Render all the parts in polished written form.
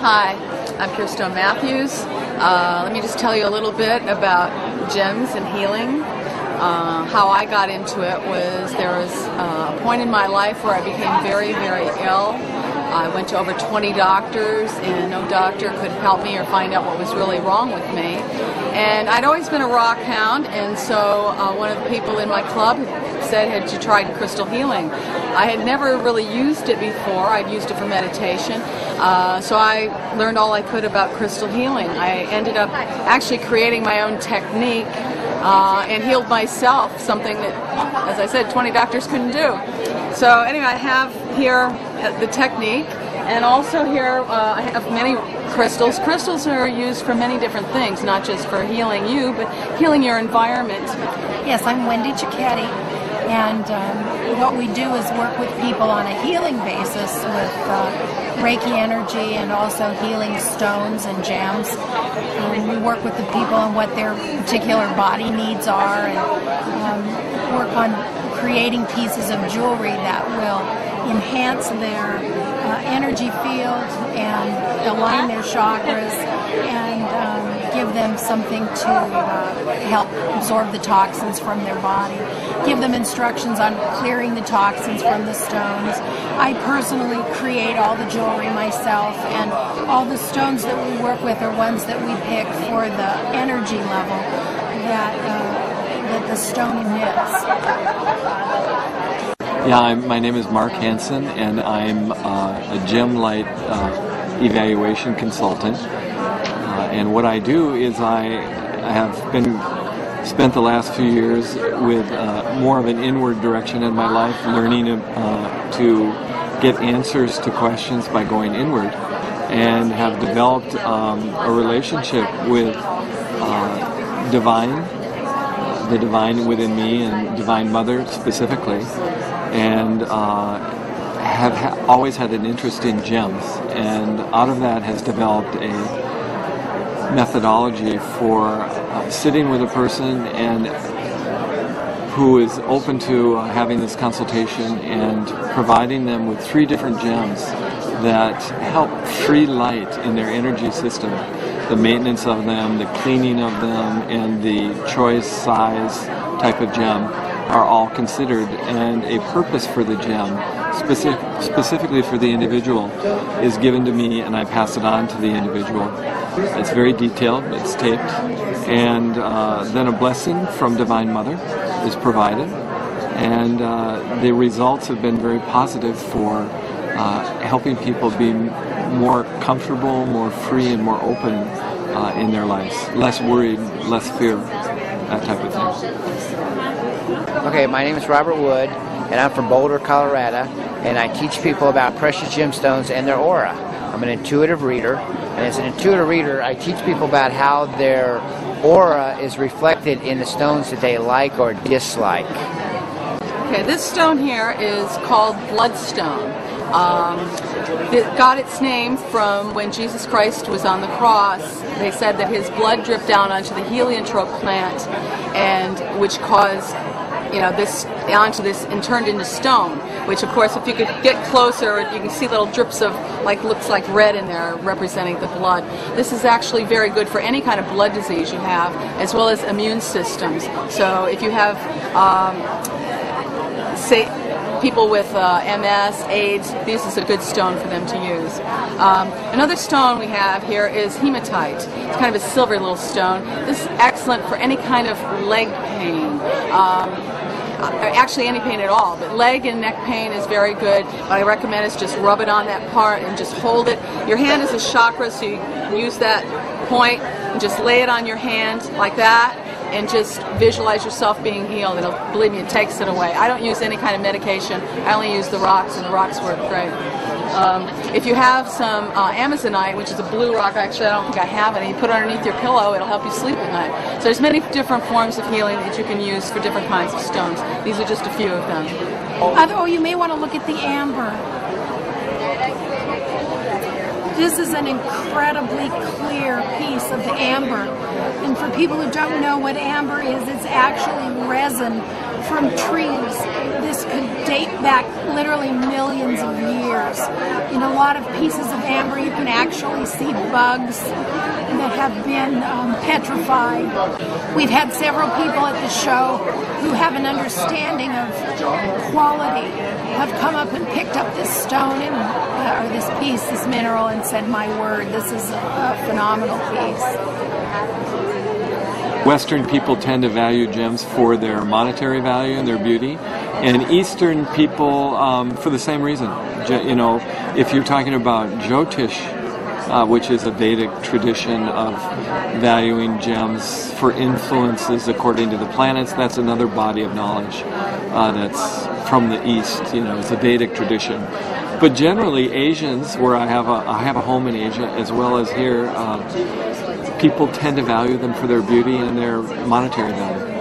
Hi, I'm Kirsten Matthews. Let me just tell you a little bit about gems and healing. How I got into it was there was a point in my life where I became very, very ill. I went to over 20 doctors and no doctor could help me or find out what was really wrong with me. And I'd always been a rock hound, and so one of the people in my club said, had you tried crystal healing? I had never really used it before. I'd used it for meditation. So I learned all I could about crystal healing. I ended up actually creating my own technique and healed myself, something that, as I said, 20 doctors couldn't do. So anyway, I have here the technique, and also here I have many crystals. Crystals are used for many different things, not just for healing you, but healing your environment. Yes, I'm Wendy Cicchetti, and what we do is work with people on a healing basis with Reiki energy and also healing stones and gems. We work with the people on what their particular body needs are, and work on creating pieces of jewelry that will enhance their energy field and align their chakras and give them something to help absorb the toxins from their body. Give them instructions on clearing the toxins from the stones. I personally create all the jewelry myself, and all the stones that we work with are ones that we pick for the energy level that the stone emits. Yeah, my name is Mark Hanson, and I'm a gem light evaluation consultant. And what I do is I have spent the last few years with more of an inward direction in my life, learning to get answers to questions by going inward, and have developed a relationship with the divine within me, and Divine Mother specifically, and have always had an interest in gems, and out of that has developed a methodology for sitting with a person and who is open to having this consultation and providing them with 3 different gems that help free light in their energy system. The maintenance of them, the cleaning of them, and the choice, size, type of gem are all considered, and a purpose for the gem, specifically for the individual, is given to me, and I pass it on to the individual. It's very detailed, it's taped, and then a blessing from Divine Mother is provided, and the results have been very positive for helping people be more comfortable, more free, and more open in their lives. Less worried, less fear, that type of thing. Okay, my name is Robert Wood, and I'm from Boulder, Colorado, and I teach people about precious gemstones and their aura. I'm an intuitive reader, and as an intuitive reader, I teach people about how their aura is reflected in the stones that they like or dislike. Okay, this stone here is called Bloodstone. It got its name from when Jesus Christ was on the cross. They said that his blood dripped down onto the heliotrope plant, and which caused this onto this and turned into stone, which of course if you could get closer you can see little drips of looks like red in there representing the blood. This is actually very good for any kind of blood disease you have, as well as immune systems. So if you have say people with MS, AIDS, this is a good stone for them to use. Another stone we have here is Hematite. It's kind of a silver little stone. This is excellent for any kind of leg pain. Actually any pain at all, but leg and neck pain is very good. What I recommend is just rub it on that part and just hold it. Your hand is a chakra, so you use that point and just lay it on your hand like that, and just visualize yourself being healed. Believe me, it takes it away. I don't use any kind of medication. I only use the rocks, and the rocks work great. If you have some Amazonite, which is a blue rock, actually I don't think I have any, you put it underneath your pillow, it'll help you sleep at night. So there's many different forms of healing that you can use for different kinds of stones. These are just a few of them. Oh, you may want to look at the amber. This is an incredibly clear piece of the amber. And for people who don't know what amber is, it's actually resin from trees. This could date back literally millions of years. In a lot of pieces of amber, you can actually see bugs that have been petrified. We've had several people at the show who have an understanding of quality, have come up and picked up this stone and, or this piece, this mineral, and said, "My word, this is a phenomenal piece." Western people tend to value gems for their monetary value and their beauty, and Eastern people for the same reason. You know, if you're talking about Jyotish, which is a Vedic tradition of valuing gems for influences according to the planets, that's another body of knowledge that's from the East. You know, it's a Vedic tradition. But generally, Asians, where I have a home in Asia as well as here, people tend to value them for their beauty and their monetary value.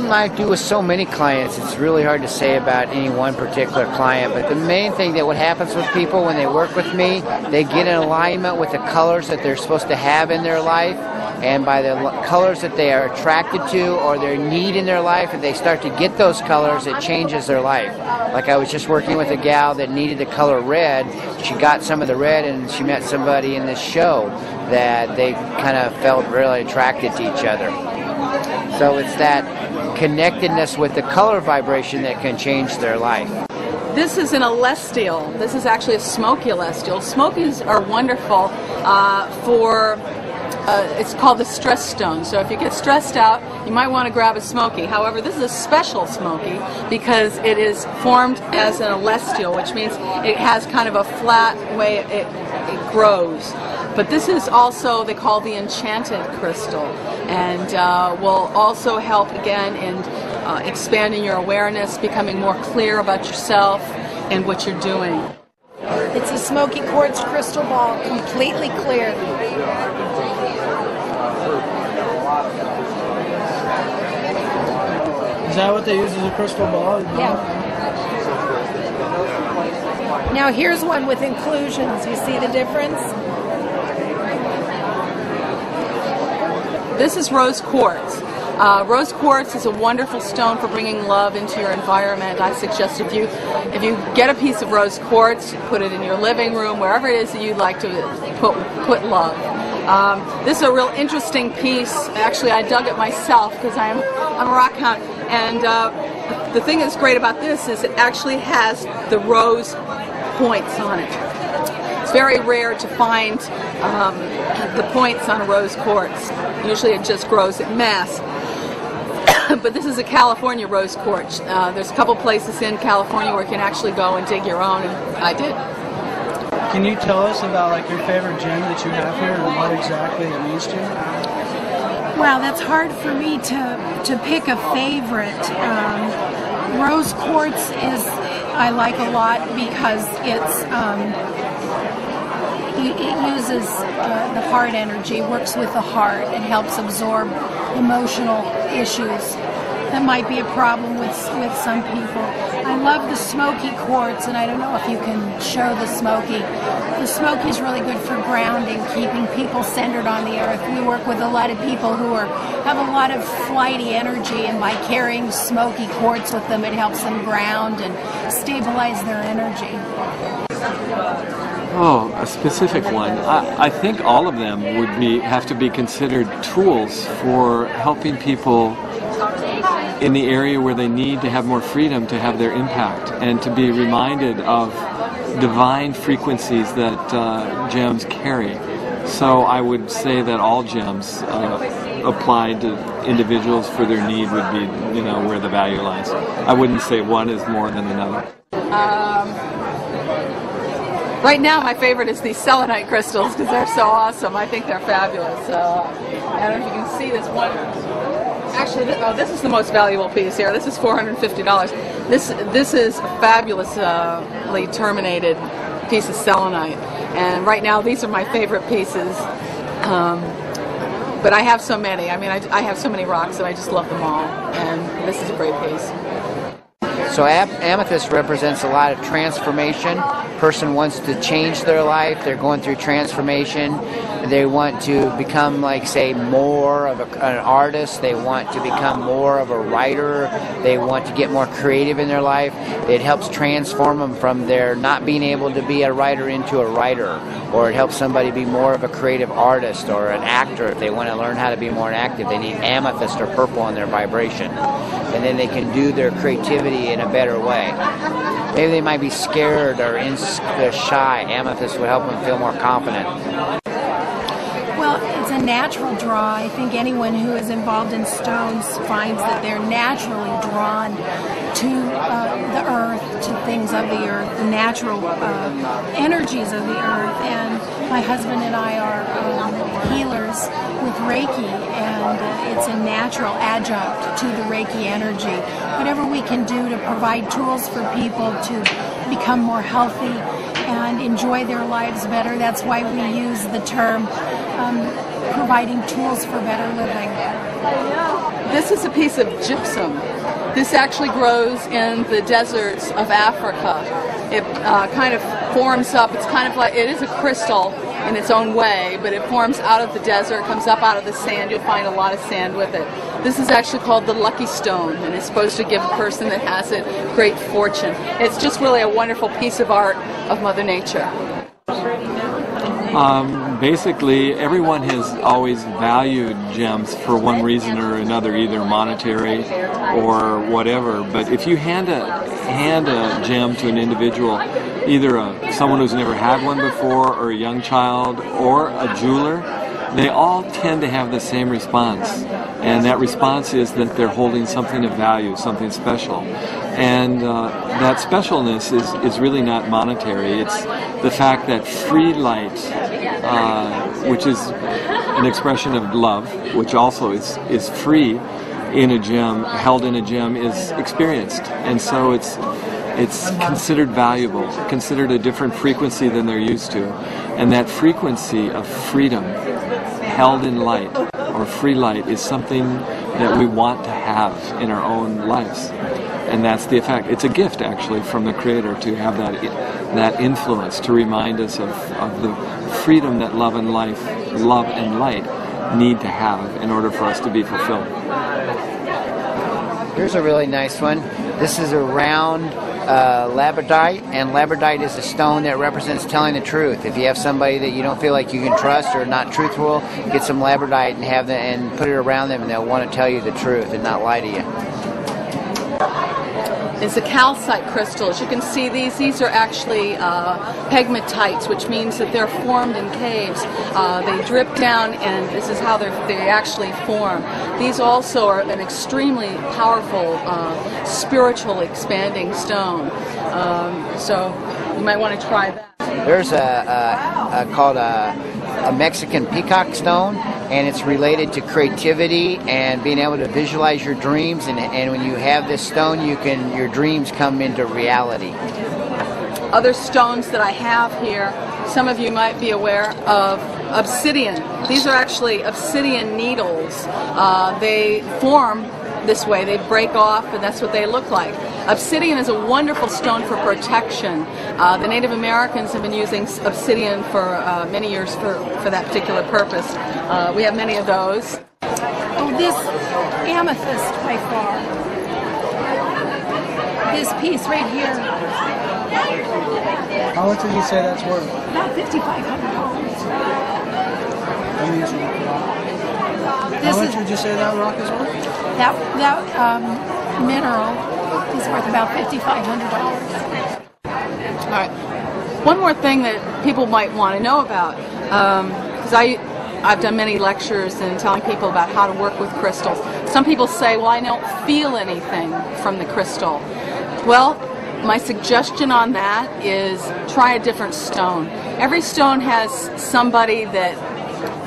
I do with so many clients, it's really hard to say about any one particular client, but the main thing that what happens with people when they work with me, they get in alignment with the colors that they're supposed to have in their life, and by the colors that they are attracted to or their need in their life, and they start to get those colors, it changes their life. Like I was just working with a gal that needed the color red. She got some of the red and she met somebody in this show that they kind of felt really attracted to each other. So it's that connectedness with the color vibration that can change their life. This is an celestial. This is actually a smoky celestial. Smokies are wonderful for, it's called the stress stone. So if you get stressed out, you might want to grab a smoky. However, this is a special smoky because it is formed as an celestial, which means it has kind of a flat way it grows. But this is also, they call the Enchanted Crystal, and will also help again in expanding your awareness, becoming more clear about yourself and what you're doing. It's a Smoky Quartz crystal ball, completely clear. Is that what they use as a crystal ball? Yeah. Now here's one with inclusions. You see the difference? This is rose quartz. Rose quartz is a wonderful stone for bringing love into your environment. I suggest if you get a piece of rose quartz, put it in your living room, wherever it is that you'd like to put love. This is a real interesting piece. Actually, I dug it myself because I'm a rock hound. And the thing that's great about this is it actually has the rose points on it. It's very rare to find the points on a rose quartz. Usually it just grows in mass. But this is a California rose quartz. There's a couple places in California where you can actually go and dig your own, and I did. Can you tell us about like your favorite gem that you have here and what exactly it means to you? Well, that's hard for me to pick a favorite. Rose quartz is I like a lot because it uses the heart energy, works with the heart, and helps absorb emotional issues that might be a problem with some people. I love the Smoky Quartz, and I don't know if you can show the Smoky. The Smoky is really good for grounding, keeping people centered on the earth. We work with a lot of people who have a lot of flighty energy, and by carrying Smoky Quartz with them, it helps them ground and stabilize their energy. Oh, a specific one. I think all of them would have to be considered tools for helping people in the area where they need to have more freedom to have their impact and to be reminded of divine frequencies that gems carry. So I would say that all gems applied to individuals for their need would be, where the value lies. I wouldn't say one is more than another. Right now, my favorite is these Selenite Crystals because they're so awesome. I think they're fabulous. I don't know if you can see this one. Actually, this is the most valuable piece here. This is $450. This is a fabulously terminated piece of selenite. And right now, these are my favorite pieces. But I have so many. I mean, I have so many rocks that I just love them all. And this is a great piece. So amethyst represents a lot of transformation. Person wants to change their life. They're going through transformation. they want to become, like, say, more of an artist. They want to become more of a writer. They want to get more creative in their life. It helps transform them from their not being able to be a writer into a writer, or it helps somebody be more of a creative artist or an actor. If they want to learn how to be more active, they need amethyst or purple in their vibration, and then they can do their creativity in a better way. Maybe they might be scared or shy. Amethyst would help them feel more confident. Well, it's a natural draw. I think anyone who is involved in stones finds that they're naturally drawn to the earth, to things of the earth, the natural energies of the earth. And my husband and I are healers with Reiki, and it's a natural adjunct to the Reiki energy. Whatever we can do to provide tools for people to become more healthy and enjoy their lives better, that's why we use the term providing tools for better living. This is a piece of gypsum. This actually grows in the deserts of Africa. It kind of forms up. It's kind of like, it is a crystal in its own way, but it forms out of the desert, comes up out of the sand. You'll find a lot of sand with it. This is actually called the lucky stone, and it's supposed to give a person that has it great fortune. It's just really a wonderful piece of art of Mother Nature. Basically, everyone has always valued gems for one reason or another, either monetary or whatever. But if you hand a gem to an individual, either someone who's never had one before, or a young child, or a jeweler, they all tend to have the same response. And that response is that they're holding something of value, something special. And that specialness is really not monetary. It's the fact that free light, which is an expression of love, which also is free in a gem, held in a gem, is experienced. And so it's considered valuable, considered a different frequency than they're used to. And that frequency of freedom held in light, or free light, is something that we want to have in our own lives. And that's the effect. It's a gift, actually, from the Creator to have that influence, to remind us of the freedom that love and light need to have in order for us to be fulfilled. Here's a really nice one. This is a round Labradorite, and Labradorite is a stone that represents telling the truth. If you have somebody that you don't feel like you can trust or not truthful, get some Labradorite and have them and put it around them, and they'll want to tell you the truth and not lie to you. It's the calcite crystals. You can see these are actually pegmatites, which means that they're formed in caves. They drip down, and this is how they actually form. These also are an extremely powerful, spiritual expanding stone. So you might want to try that. There's called a Mexican peacock stone, and it's related to creativity and being able to visualize your dreams. And when you have this stone, your dreams come into reality. Other stones that I have here, some of you might be aware of obsidian. These are actually obsidian needles. They form this way, they break off, and that's what they look like. Obsidian is a wonderful stone for protection. The Native Americans have been using obsidian for many years for that particular purpose. We have many of those. Oh, this amethyst by far. This piece right here. How much did you say that's worth? About $5,500. How much would you say that rock is worth? That mineral is worth about $5,500. All right. One more thing that people might want to know about, because I've done many lectures and telling people about how to work with crystals. Some people say, well, I don't feel anything from the crystal. Well, my suggestion on that is try a different stone. Every stone has somebody that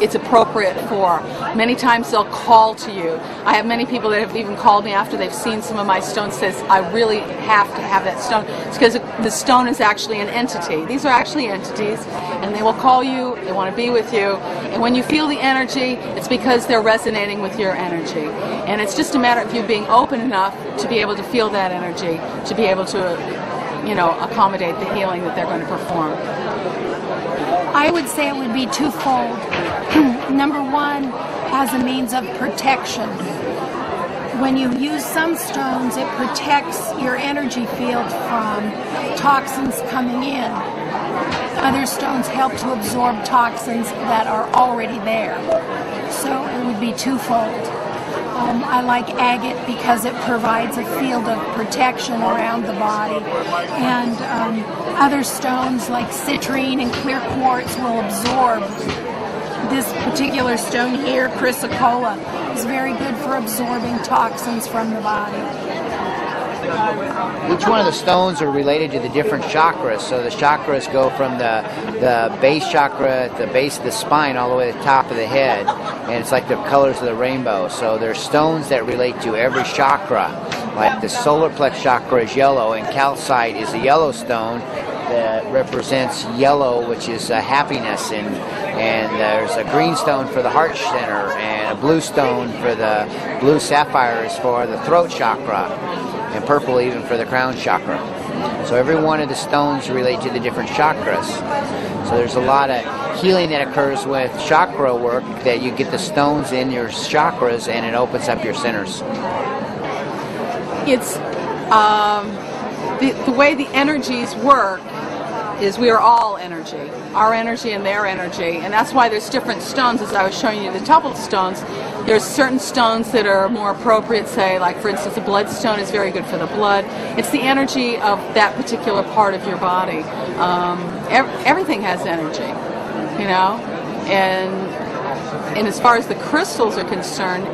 it's appropriate for. Many times they'll call to you. I have many people that have even called me after they've seen some of my stones, says, I really have to have that stone. It's because the stone is actually an entity. These are actually entities, and they will call you, they want to be with you, and when you feel the energy, it's because they're resonating with your energy. And it's just a matter of you being open enough to be able to feel that energy, to be able to, accommodate the healing that they're going to perform. I would say it would be twofold. Number one, as a means of protection. When you use some stones, it protects your energy field from toxins coming in. Other stones help to absorb toxins that are already there. So it would be twofold. I like agate because it provides a field of protection around the body. And other stones like citrine and clear quartz will absorb. This particular stone here, chrysocolla, is very good for absorbing toxins from the body. Each one of the stones are related to the different chakras. So the chakras go from the base chakra at the base of the spine all the way to the top of the head. And it's like the colors of the rainbow. So there's stones that relate to every chakra. Like the solar plex chakra is yellow, and calcite is a yellow stone that represents yellow, which is happiness, and there's a green stone for the heart center, and a blue stone for the blue sapphire is for the throat chakra, and purple even for the crown chakra. So every one of the stones relate to the different chakras. So there's a lot of healing that occurs with chakra work, that you get the stones in your chakras and it opens up your centers. It's the way the energies work is we are all energy, our energy and their energy, and that's why there's different stones. As I was showing you the double stones, there's certain stones that are more appropriate, say like for instance the bloodstone is very good for the blood. It's the energy of that particular part of your body. Everything has energy, you know, and as far as the crystals are concerned,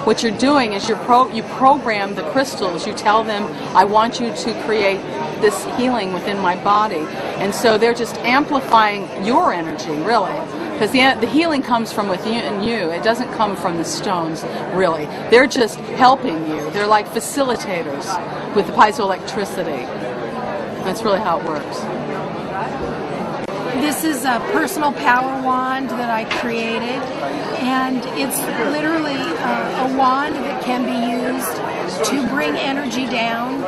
what you're doing is you program the crystals. You tell them, I want you to create this healing within my body. And so they're just amplifying your energy, really. Because the healing comes from within you. It doesn't come from the stones, really. They're just helping you. They're like facilitators with the piezoelectricity. That's really how it works. This is a personal power wand that I created, and it's literally a wand that can be used to bring energy down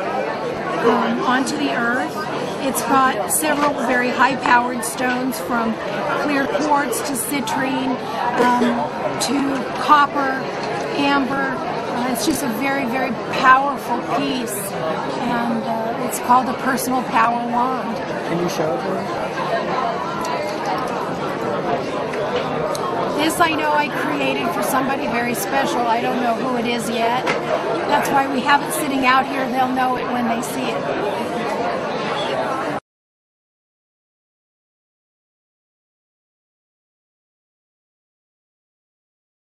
onto the earth. It's got several very high-powered stones, from clear quartz to citrine to copper, amber. It's just a very, very powerful piece, and it's called a personal power wand. Can you show it to me? This I know I created for somebody very special. I don't know who it is yet. That's why we have it sitting out here. They'll know it when they see it.